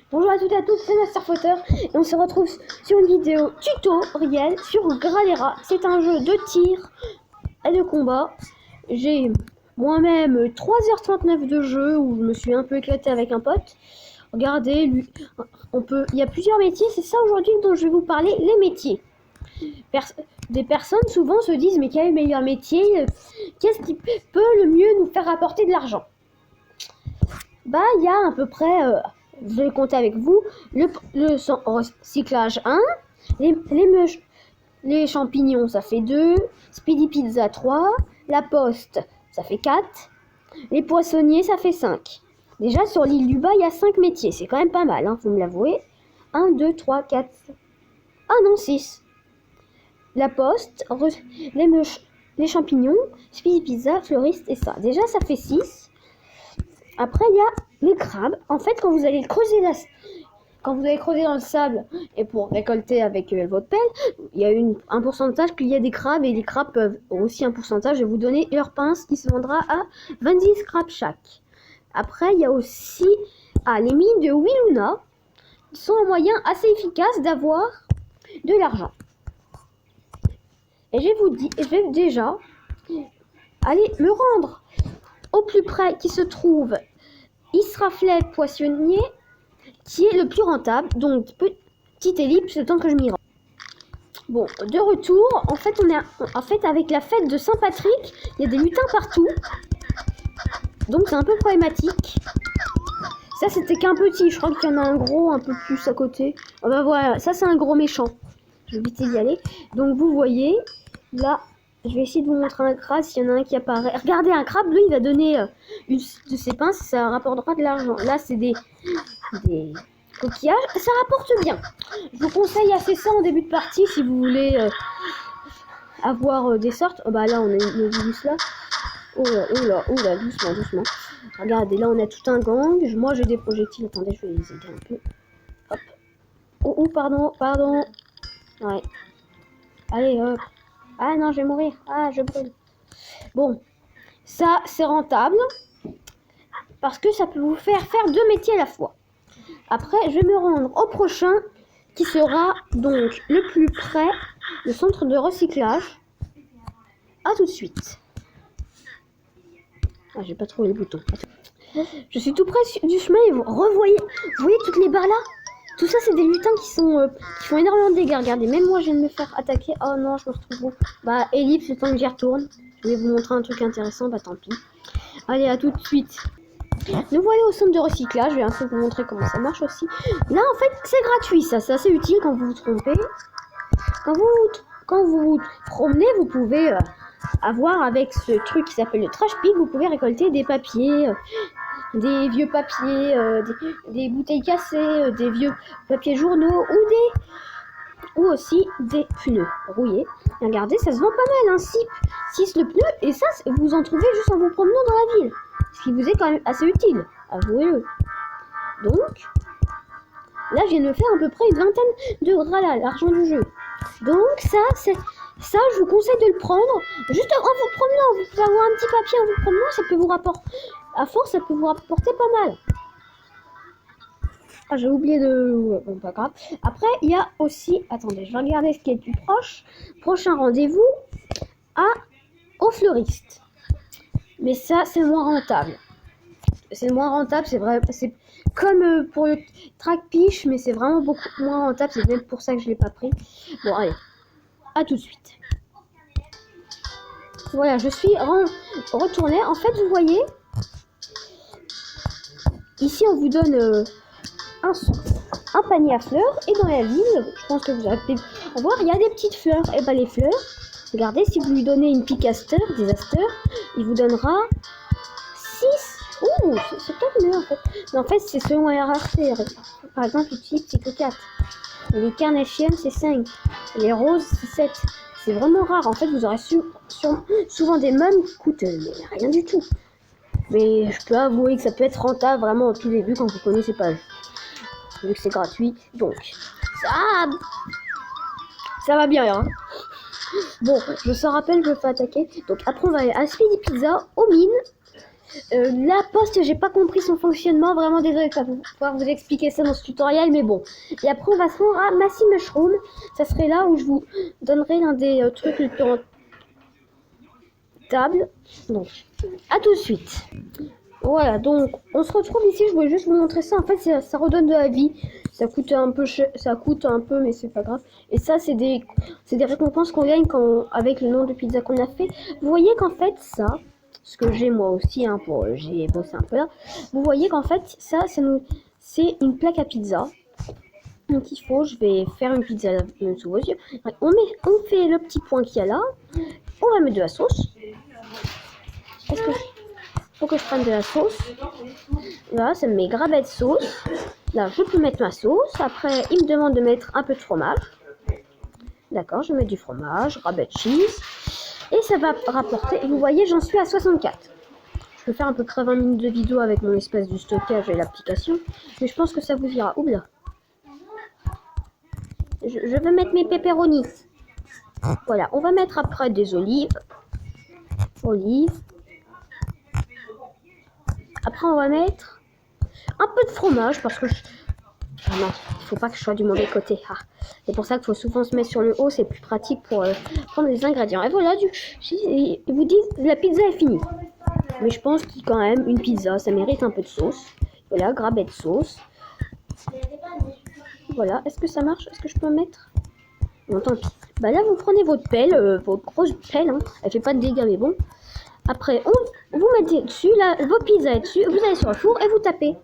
Bonjour à toutes et à tous, c'est Masterfooter et on se retrouve sur une vidéo tutoriel sur Gradera. C'est un jeu de tir et de combat. J'ai moi-même 3h39 de jeu où je me suis un peu éclaté avec un pote. Regardez, lui, il y a plusieurs métiers, c'est ça aujourd'hui dont je vais vous parler, les métiers. Des personnes souvent se disent mais quel est le meilleur métier? Qu'est-ce qui peut le mieux nous faire rapporter de l'argent? Bah, il y a à peu près, je vais compter avec vous, le recyclage 1, les champignons ça fait 2, Speedy Pizza 3, la poste ça fait 4, les poissonniers ça fait 5. Déjà sur l'île du bas il y a 5 métiers, c'est quand même pas mal, hein, faut me l'avouer. 1, 2, 3, 4, ah non 6. La poste, les champignons, Speedy Pizza, fleuriste et ça. Déjà ça fait 6. Après, il y a les crabes. En fait, quand vous allez creuser dans le sable et pour récolter avec votre pelle, il y a un pourcentage qu'il y a des crabes et les crabes peuvent aussi un pourcentage de vous donner leur pince qui se vendra à 26 crabes chaque. Après, il y a aussi les mines de Wiluna qui sont un moyen assez efficace d'avoir de l'argent. Et je vais déjà aller me rendre au plus près qui se trouve Israflet Poissonnier, qui est le plus rentable. Donc petite ellipse le temps que je m'y rends. Bon, de retour, en fait avec la fête de Saint-Patrick, il y a des lutins partout. Donc c'est un peu problématique. Ça c'était qu'un petit, je crois qu'il y en a un gros un peu plus à côté. Ah bah voilà, ça c'est un gros méchant. Je vais vite y aller. Donc vous voyez, là, je vais essayer de vous montrer un crabe s'il y en a un qui apparaît. Regardez, un crabe, lui, il va donner une de ses pinces, ça rapportera de l'argent. Là, c'est des coquillages, ça rapporte bien. Je vous conseille assez ça en début de partie si vous voulez avoir des sortes. Oh, bah là, on a une virus là. Oh là, doucement. Regardez, là, on a tout un gang. Moi, j'ai des projectiles. Attendez, je vais les aider un peu. Hop. Oh, pardon. Ouais. Allez, hop. Ah non, je vais mourir. Ah, je brûle. Bon, ça, c'est rentable. Parce que ça peut vous faire 2 métiers à la fois. Après, je vais me rendre au prochain, qui sera donc le plus près, le centre de recyclage. A tout de suite. Ah, j'ai pas trouvé le bouton. Attends. Je suis tout près du chemin et vous voyez toutes les barres là? Tout ça, c'est des lutins qui font énormément de dégâts. Regardez, même moi, je viens de me faire attaquer. Oh non, je me retrouve où? Bah, ellipse, le temps que j'y retourne. Je vais vous montrer un truc intéressant. Bah, tant pis. Allez, à tout de suite. Nous voilà au centre de recyclage. Je vais un peu vous montrer comment ça marche aussi. Là, en fait, c'est gratuit. Ça, c'est assez utile quand vous vous trompez. Quand vous vous promenez, vous pouvez avoir avec ce truc qui s'appelle le trash pick, vous pouvez récolter des papiers. Des vieux papiers, des bouteilles cassées, des vieux papiers journaux ou aussi des pneus rouillés. Et regardez, ça se vend pas mal, hein, 6 le pneu, et ça, vous en trouvez juste en vous promenant dans la ville. Ce qui vous est quand même assez utile, avouez-le. Donc, là, je viens de me faire à peu près une vingtaine de rala, l'argent du jeu. Donc, ça, je vous conseille de le prendre. Juste en vous promenant, vous pouvez avoir un petit papier en vous promenant, ça peut vous rapporter. À force, ça peut vous rapporter pas mal. Ah, j'ai oublié de... Bon, pas grave. Après, il y a aussi... Attendez, je vais regarder ce qui est le plus proche. Prochain rendez-vous au fleuriste. Mais ça, c'est moins rentable. C'est moins rentable, c'est vrai. C'est comme pour le track-piche, mais c'est vraiment beaucoup moins rentable. C'est même pour ça que je ne l'ai pas pris. Bon, allez. À tout de suite. Voilà, je suis retournée. En fait, vous voyez... Ici, on vous donne un panier à fleurs. Et dans la ville, je pense que vous avez pu voir, il y a des petites fleurs. Et ben les fleurs, regardez, si vous lui donnez une pique aster, des asters, il vous donnera 6. Ouh, c'est peut-être mieux en fait. Mais en fait, c'est selon la rareté. Par exemple, les types, c'est que 4. Les carnations, c'est 5. Les roses, c'est 7. C'est vraiment rare. En fait, vous aurez souvent des meubles qui coûtent rien du tout. Mais je peux avouer que ça peut être rentable vraiment au tout début quand vous connaissez pas. Vu que c'est gratuit. Donc, ça va bien. Hein. Bon, je me rappelle, je me fais attaquer. Donc après, on va aller à Speedy Pizza, aux mines. La poste, j'ai pas compris son fonctionnement. Vraiment désolé de pas pouvoir vous expliquer ça dans ce tutoriel, mais bon. Et après, on va se rendre à Massy Mushroom. Ça serait là où je vous donnerai l'un des trucs les plus rentables. Donc, à tout de suite. Voilà, donc on se retrouve ici. Je voulais juste vous montrer ça. En fait, ça redonne de la vie. Ça coûte un peu cher, ça coûte un peu, mais c'est pas grave. Et ça, c'est des récompenses qu'on gagne avec le nombre de pizzas qu'on a fait. Vous voyez qu'en fait, ça, ce que j'ai moi aussi, hein, j'ai bossé un peu là. Vous voyez qu'en fait, ça, c'est une plaque à pizza. Donc je vais faire une pizza sous vos yeux. On fait le petit point qu'il y a là. On va mettre de la sauce. Faut que je prenne de la sauce. Là, ça me met grabet de sauce. Là, je peux mettre ma sauce. Après, il me demande de mettre un peu de fromage. D'accord, je mets du fromage, grabet de cheese. Et ça va rapporter. Et vous voyez, j'en suis à 64. Je peux faire à peu près 20 minutes de vidéo avec mon espace du stockage et l'application. Mais je pense que ça vous ira. Oula. Je vais mettre mes pepperonis. Voilà, on va mettre après des olives. Après, on va mettre un peu de fromage parce que ah non, il faut pas que je sois du mauvais côté. Ah. C'est pour ça qu'il faut souvent se mettre sur le haut, c'est plus pratique pour prendre les ingrédients. Et voilà, ils vous disent la pizza est finie. Mais je pense qu'il quand même une pizza, ça mérite un peu de sauce. Voilà, grabet de sauce. Voilà, est-ce que ça marche? Est-ce que je peux en mettre? Non, tant pis. Bah là, vous prenez votre pelle, votre grosse pelle. Hein. Elle fait pas de dégâts, mais bon. Après, vous mettez dessus, là, votre pizza est dessus, vous allez sur le four et vous tapez.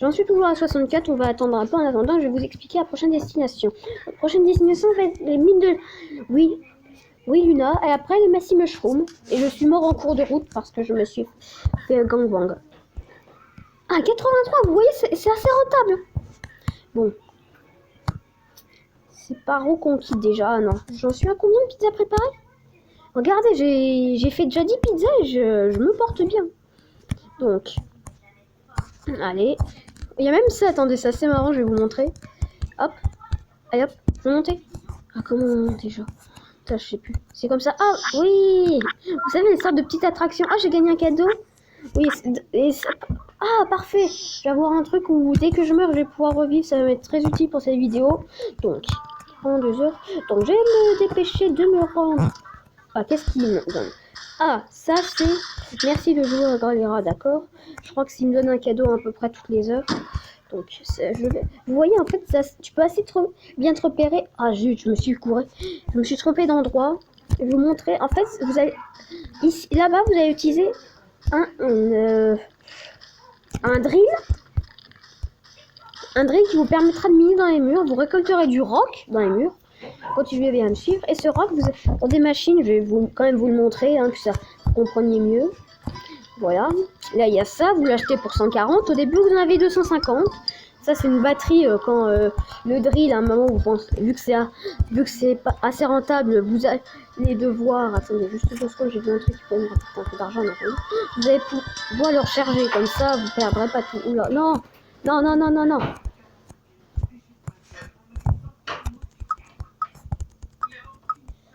J'en suis toujours à 64, on va attendre un peu. En attendant, je vais vous expliquer la prochaine destination. La prochaine destination va être les mines de... Oui, Luna, et après les Massy Mushroom. Et je suis mort en cours de route parce que je me suis fait gangbang. Ah, 83, vous voyez, c'est assez rentable. Bon. C'est pas reconquis déjà, ah non. J'en suis à combien de pizzas préparées? Regardez, j'ai fait déjà 10 pizzas et je me porte bien. Donc, allez. Il y a même ça, attendez, c'est assez marrant, je vais vous montrer. Hop, allez hop, je vais monter. Ah, comment on monte déjà? Putain, je sais plus. C'est comme ça. Ah, oui. Vous savez, les sortes de petites attractions. Ah, j'ai gagné un cadeau. Oui, ah, parfait. Je vais avoir un truc où dès que je meurs, je vais pouvoir revivre. Ça va être très utile pour cette vidéo. Donc, pendant 2 heures. Donc, je vais me dépêcher de me rendre. Ah, qu'est-ce qu'il me donne? Ah, ça c'est... Merci de jouer à Galera, d'accord. Je crois que s'il me donne un cadeau à peu près toutes les heures. Donc, vous voyez, en fait, ça, tu peux assez bien te repérer. Ah, zut, je me suis couré. Je me suis trompé d'endroit. Je vais vous montrer. En fait, vous allez... Ici, là-bas, vous allez utiliser un drill. Un drill qui vous permettra de miner dans les murs. Vous récolterez du rock dans les murs. Continuez bien à me suivre. Et ce rock, dans des machines, je vais quand même vous le montrer, hein, que ça vous compreniez mieux. Voilà. Là, il y a ça. Vous l'achetez pour 140. Au début, vous en avez 250. Ça, c'est une batterie quand le drill, à un moment, vous pensez, vu que c'est pas assez rentable, vous allez devoir... Attendez, juste 2 secondes, j'ai vu un truc qui peut me rapporter un peu d'argent. Vous allez pouvoir le recharger comme ça, vous perdrez pas tout. Oula, non, non, non, non, non, non.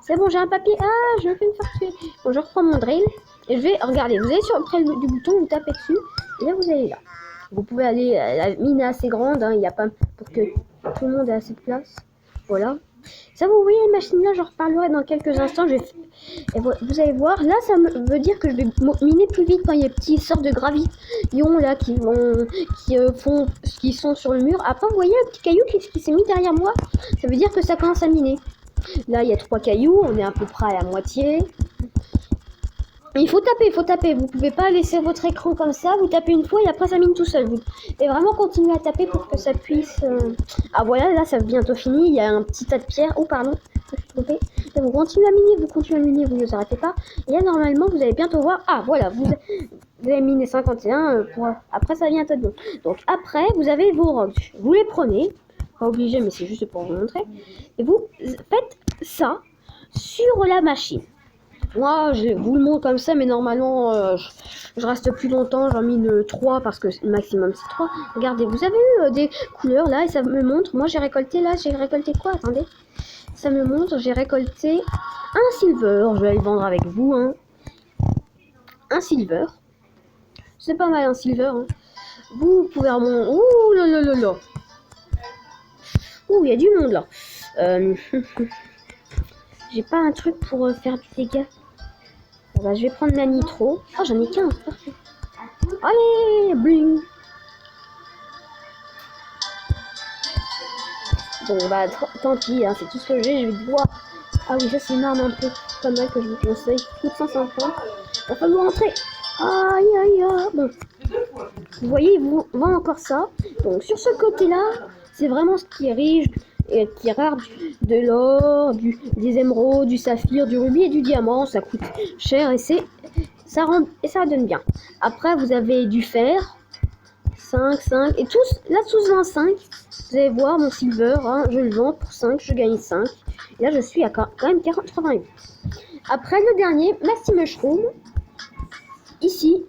C'est bon, j'ai un papier. Ah, je vais me faire tuer. Bon, je reprends mon drill. Et je vais, regardez, vous allez près du bouton, vous tapez dessus. Et là, vous allez là. Vous pouvez aller, la mine est assez grande. Hein, il n'y a pas pour que tout le monde ait assez de place. Voilà. Ça, vous voyez, les machines là, j'en reparlerai dans quelques instants. Et vous allez voir, là, ça veut dire que je vais miner plus vite quand il y a des petits sortes de gravillons là qui sont sur le mur. Après, vous voyez un petit caillou qui s'est mis derrière moi. Ça veut dire que ça commence à miner. Là, il y a 3 cailloux, on est à peu près à la moitié. Il faut taper. Vous pouvez pas laisser votre écran comme ça. Vous tapez une fois et après ça mine tout seul. Et vraiment continuer à taper pour que ça puisse... Ah voilà, là, ça bientôt fini. Il y a un petit tas de pierres. Oh, pardon, je me suis trompée. Et vous continuez à miner, vous ne vous arrêtez pas. Et là, normalement, vous allez bientôt voir... Ah, voilà, vous avez miné 51. Après, ça vient tout de bon. Donc, après, vous avez vos rocs. Vous les prenez. Pas obligé, mais c'est juste pour vous montrer. Et vous faites ça sur la machine. Moi, je vous le montre comme ça, mais normalement, je reste plus longtemps. J'en mine 3 parce que le maximum c'est 3. Regardez, vous avez eu des couleurs là et ça me montre. Moi, j'ai récolté quoi? Attendez. Ça me montre, j'ai récolté un silver. Je vais le vendre avec vous. Hein. Un silver. C'est pas mal un silver. Hein. Vous pouvez remonter. Ouh là là là là. Ouh, il y a du monde là. J'ai pas un truc pour faire du dégât. Ah bah, je vais prendre la nitro. Ah, j'en ai 15. Parfait. Allez, bling. Bon, bah, tant pis, hein, c'est tout ce que j'ai. Je vais devoir. Ah oui, ça c'est une arme un peu pas mal que je vous conseille. Coûte 150. Il va falloir rentrer. Aïe aïe aïe. Bon. Vous voyez, il vous vend encore ça. Donc, sur ce côté-là, c'est vraiment ce qui est riche et qui est rare, de l'or, des émeraudes, du saphir, du rubis et du diamant. Ça coûte cher et ça donne bien. Après, vous avez du fer, 5 et tous, là tous 25. Vous allez voir mon silver, hein, je le vends pour 5, je gagne 5. Et là, je suis à quand même 88. Après, le dernier, Massy Mushroom, ici.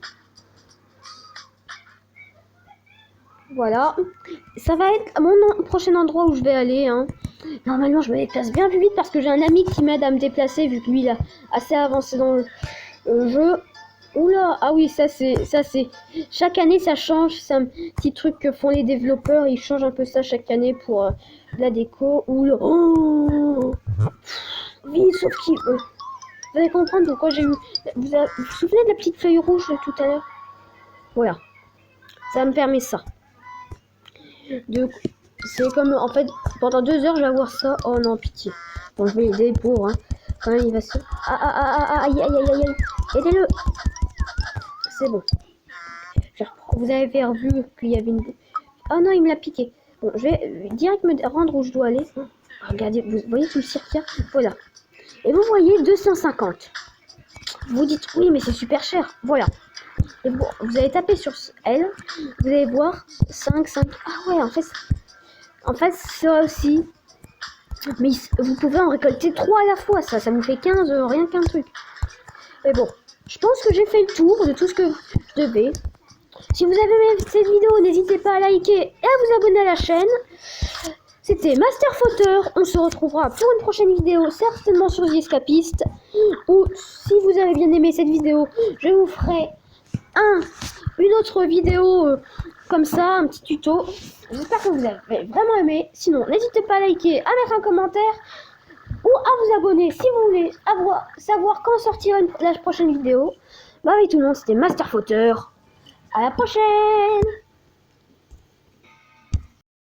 Voilà, ça va être mon prochain endroit où je vais aller. Hein. Normalement, je me déplace bien plus vite parce que j'ai un ami qui m'aide à me déplacer vu que lui, il a assez avancé dans le jeu. Oula, ah oui, ça c'est, chaque année ça change, c'est un petit truc que font les développeurs, ils changent un peu ça chaque année pour la déco. Oula, oh, vite, sauf qu'il vous allez comprendre pourquoi j'ai eu, vous vous souvenez de la petite feuille rouge de tout à l'heure? Voilà, ça me permet ça. C'est comme, en fait, pendant 2 heures, je vais avoir ça. Oh non, pitié. Bon, je vais l'aider pour, hein. Quand même, il va se... aïe, aidez-le. C'est bon. Vous avez vu qu'il y avait une... Oh non, il me l'a piqué. Bon, je vais direct me rendre où je dois aller. Regardez, vous voyez tout le circuit? Voilà. Et vous voyez 250. Vous dites, oui, mais c'est super cher. Voilà. Et bon, vous allez taper sur elle. Vous allez voir 5. Ah ouais, en fait, ça aussi. Mais vous pouvez en récolter 3 à la fois. Ça vous fait 15, rien qu'un truc. Mais bon, je pense que j'ai fait le tour de tout ce que je devais. Si vous avez aimé cette vidéo, n'hésitez pas à liker et à vous abonner à la chaîne. C'était Master Fauteur. On se retrouvera pour une prochaine vidéo, certainement sur The Escapist. Ou si vous avez bien aimé cette vidéo, je vous ferai une autre vidéo comme ça, un petit tuto. J'espère que vous avez vraiment aimé. Sinon, n'hésitez pas à liker, à mettre un commentaire ou à vous abonner si vous voulez savoir quand sortira la prochaine vidéo. Bah oui tout le monde, c'était Master Fauteur. À la prochaine!